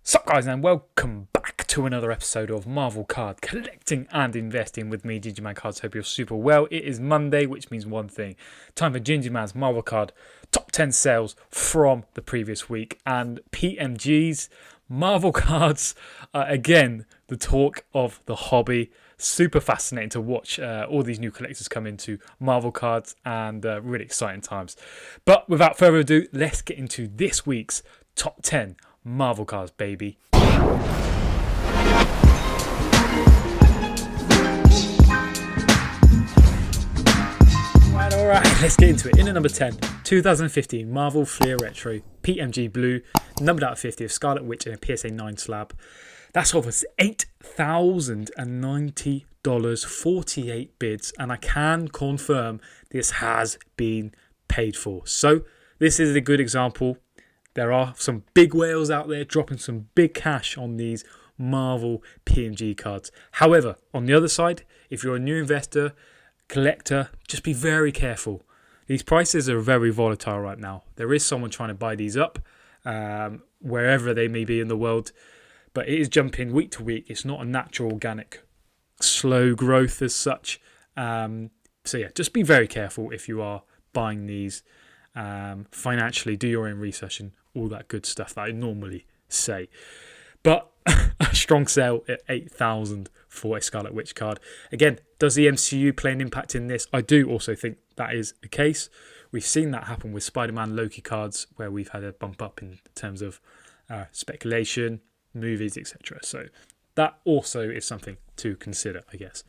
Sup guys, and welcome back to another episode of Marvel Card Collecting and Investing with me, Ginger Man Cards. Hope you're super well. It is Monday, which means one thing. Time for Ginger Man's Marvel Card Top 10 Sales from the previous week. And PMG's Marvel Cards are again the talk of the hobby. Super fascinating to watch all these new collectors come into Marvel Cards, and really exciting times. But without further ado, let's get into this week's Top 10 Marvel Cards, baby. Alright, let's get into it. In at number 10, 2015 Marvel Fleer Retro PMG Blue, numbered out of 50 of Scarlet Witch in a PSA 9 slab. That's off us $8,090, 48 bids, and I can confirm this has been paid for. So this is a good example. There are some big whales out there dropping some big cash on these Marvel PMG cards. However, on the other side, if you're a new investor, collector, just be very careful. These prices are very volatile right now. There is someone trying to buy these up wherever they may be in the world, but it is jumping week to week. It's not a natural, organic, slow growth as such. So yeah, just be very careful if you are buying these. Financially, do your own research and all that good stuff that I normally say. But a strong sale at $8,000 for a Scarlet Witch card. Again, does the MCU play an impact in this? I do also think that is the case. We've seen that happen with Spider-Man Loki cards, where we've had a bump up in terms of speculation, movies, etc. So that also is something to consider, I guess.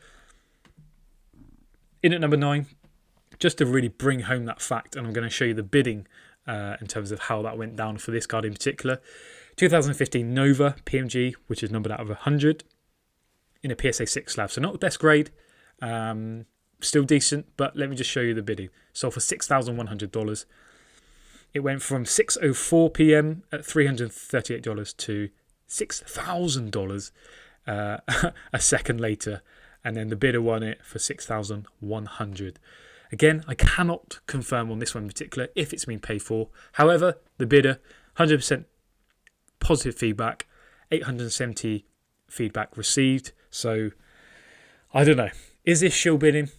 In at number 9, just to really bring home that fact, and I'm going to show you the bidding in terms of how that went down for this card in particular. 2015 Nova PMG, which is numbered out of 100 in a PSA 6 slab. So not the best grade, still decent, but let me just show you the bidding. Sold for $6,100. It went from 6:04 p.m. at $338 to $6,000 a second later, and then the bidder won it for $6,100. Again, I cannot confirm on this one in particular if it's been paid for. However, the bidder, 100% positive feedback, 870 feedback received. So, I don't know. Is this shill bidding?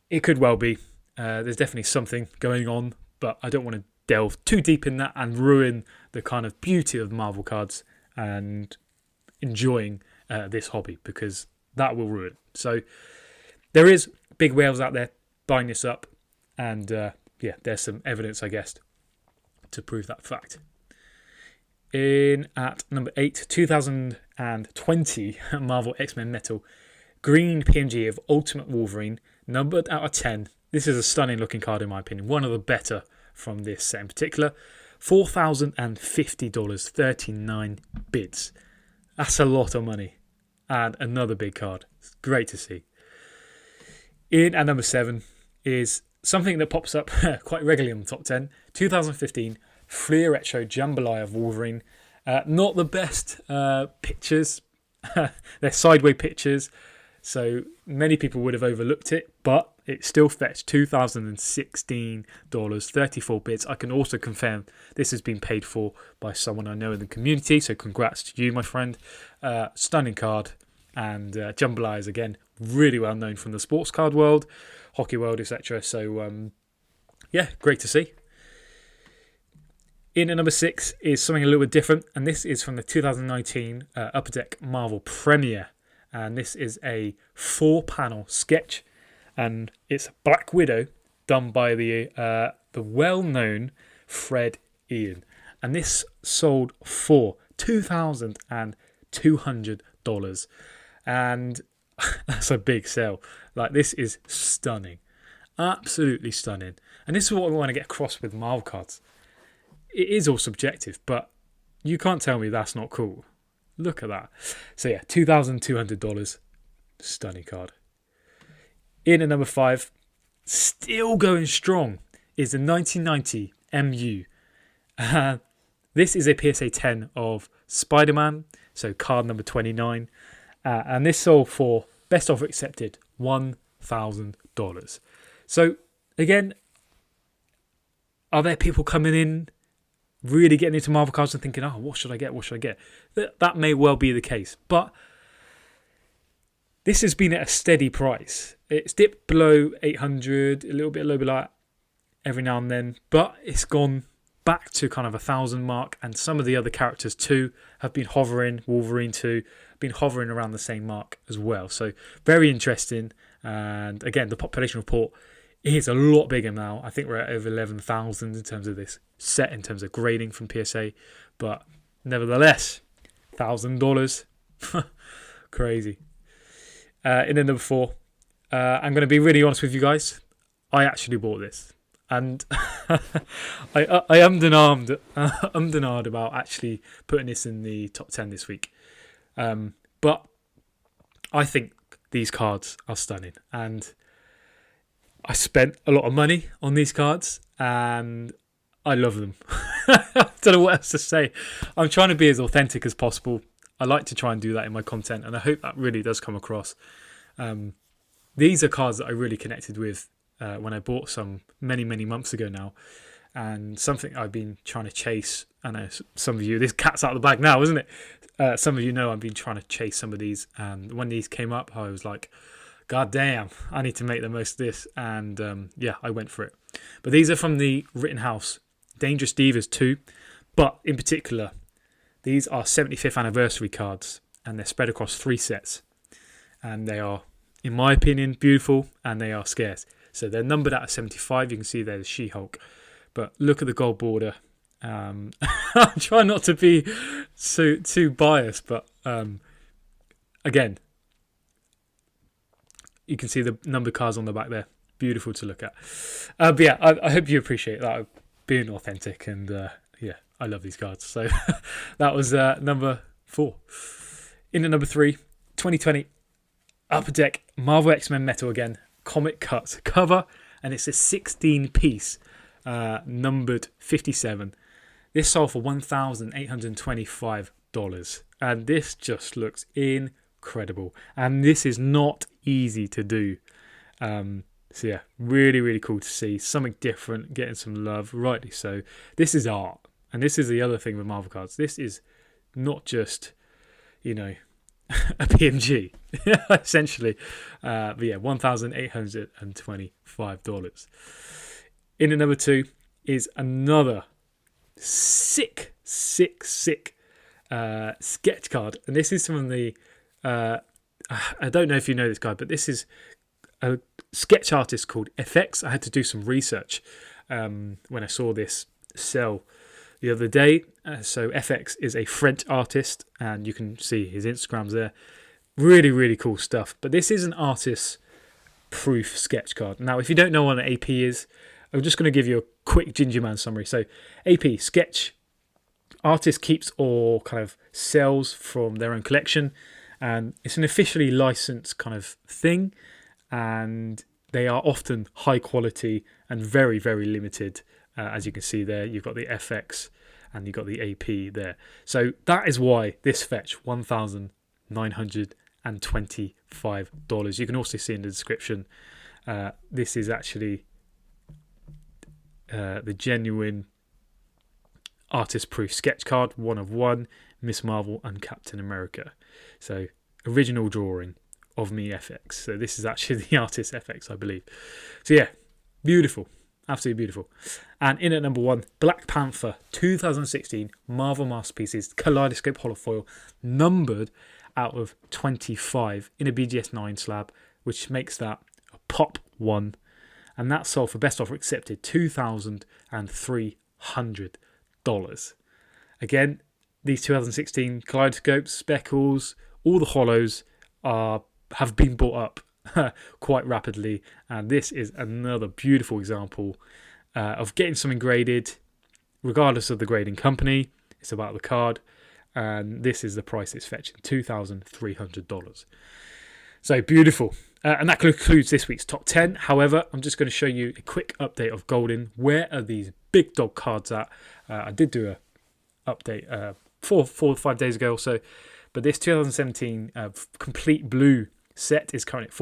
It could well be. There's definitely something going on, but I don't want to delve too deep in that and ruin the kind of beauty of Marvel cards and enjoying this hobby, because that will ruin it. So, there is big whales out there buying this up, and yeah, there's some evidence, I guess, to prove that fact. In at number 8, 2020 Marvel X-Men Metal Green PMG of Ultimate Wolverine, numbered out of 10. This is a stunning looking card in my opinion, one of the better from this set in particular. $4,050, 39 bids. That's a lot of money, and another big card. It's great to see. In at number 7 is something that pops up quite regularly in the top 10. 2015 Fleer Retro Jambalaya of Wolverine. Not the best pictures. They're sideways pictures, so many people would have overlooked it, but it still fetched $2,016, 34 bids. I can also confirm this has been paid for by someone I know in the community, so congrats to you, my friend. Stunning card, and Jambalaya is again really well known from the sports card world, hockey world, etc. So yeah, great to see. In at number 6 is something a little bit different, and this is from the 2019 Upper Deck Marvel Premiere, and this is a 4-panel sketch, and it's Black Widow done by the well-known Fred Ian, and this sold for $2,200, and that's a big sell. Like, this is stunning, absolutely stunning, and this is what we want to get across with Marvel cards. It is all subjective, but you can't tell me that's not cool. Look at that. So yeah, $2,200, stunning card. In at number 5, still going strong, is the 1990 MU. This is a PSA 10 of Spider-Man, so card number 29. And this sold for, best offer accepted, $1,000. So again, are there people coming in really getting into Marvel cards and thinking, oh, what should I get? What should I get? That may well be the case. But this has been at a steady price. It's dipped below 800, a little bit low below that every now and then. But it's gone back to kind of 1,000 mark. And some of the other characters too have been hovering. Wolverine too, been hovering around the same mark as well. So very interesting. And again, the population report is a lot bigger now. I think we're at over 11,000 in terms of this set, in terms of grading from PSA. But nevertheless, $1,000. Crazy. In the number 4, I'm going to be really honest with you guys. I actually bought this. And I ummed and ahed about actually putting this in the top 10 this week. But I think these cards are stunning. And I spent a lot of money on these cards. And I love them. I don't know what else to say. I'm trying to be as authentic as possible. I like to try and do that in my content. And I hope that really does come across. These are cards that I really connected with when I bought some many months ago now, and something I've been trying to chase. I know some of you, this cat's out of the bag now, isn't it? Some of you know I've been trying to chase some of these, and when these came up, I was like, God damn, I need to make the most of this, and yeah, I went for it. But these are from the Rittenhouse Dangerous Divas 2, but in particular, these are 75th anniversary cards, and they're spread across 3 sets, and they are, in my opinion, beautiful, and they are scarce. So they're numbered out of 75. You can see there's She-Hulk. But look at the gold border. I'm trying not to be too biased, but again, you can see the number cards on the back there. Beautiful to look at. But yeah, I hope you appreciate that, being authentic, and yeah, I love these cards. So that was number 4. In at number 3, 2020 Upper Deck Marvel X-Men Metal again. Comic Cuts cover, and it's a 16-piece numbered 57. This sold for $1,825, and this just looks incredible, and this is not easy to do. So yeah, really cool to see something different, getting some love, rightly so. This is art, and this is the other thing with Marvel cards. This is not just, you know, a PMG, essentially. But yeah, $1,825. In at number 2 is another sick sketch card. And this is from the, I don't know if you know this guy, but this is a sketch artist called FX. I had to do some research when I saw this sell the other day. So FX is a French artist, and you can see his Instagrams there. Really cool stuff. But this is an artist proof sketch card. Now, if you don't know what an AP is, I'm just going to give you a quick Ginger Man summary. So AP, sketch, artist keeps or kind of sells from their own collection, and it's an officially licensed kind of thing, and they are often high quality and very limited. As you can see there, you've got the FX and you've got the AP there. So that is why this fetch $1,925. You can also see in the description, this is actually the genuine artist proof sketch card, 1 of 1, Miss Marvel and Captain America. So original drawing of me FX. So this is actually the artist FX, I believe. So yeah, beautiful. Absolutely beautiful. And in at number 1, Black Panther 2016 Marvel Masterpieces Kaleidoscope Holofoil, numbered out of 25 in a BGS 9 slab, which makes that a pop 1. And that sold for best offer accepted $2,300. Again, these 2016 Kaleidoscopes, Speckles, all the hollows have been bought up quite rapidly, and this is another beautiful example of getting something graded regardless of the grading company. It's about the card, and this is the price it's fetching, $2,300. So beautiful. And that concludes this week's top 10. However, I'm just going to show you a quick update of Golden. Where are these big dog cards at? I did do a update 4 or 5 days ago or so, but this 2017 complete blue set is currently at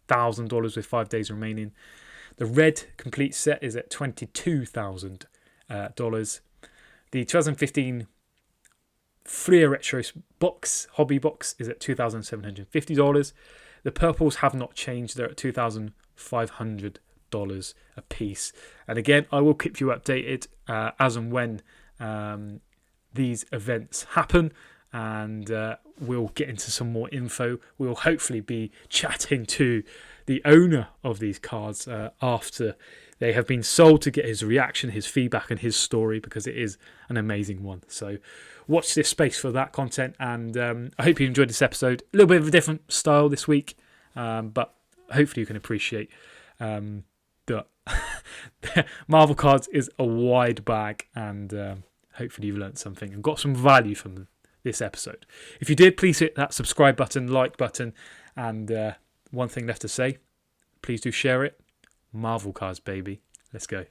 $43,000 with 5 days remaining. The red complete set is at $22,000. The 2015 Fleer Retro box, hobby box, is at $2,750. The purples have not changed. They're at $2,500 a piece. And again, I will keep you updated as and when these events happen. And we'll get into some more info. We'll hopefully be chatting to the owner of these cards after they have been sold, to get his reaction, his feedback, and his story, because it is an amazing one. So watch this space for that content, and I hope you enjoyed this episode. A little bit of a different style this week, but hopefully you can appreciate that Marvel Cards is a wide bag, and hopefully you've learned something and got some value from this episode. If you did, please hit that subscribe button, like button, and one thing left to say, please do share it. Marvel Cards, baby. Let's go.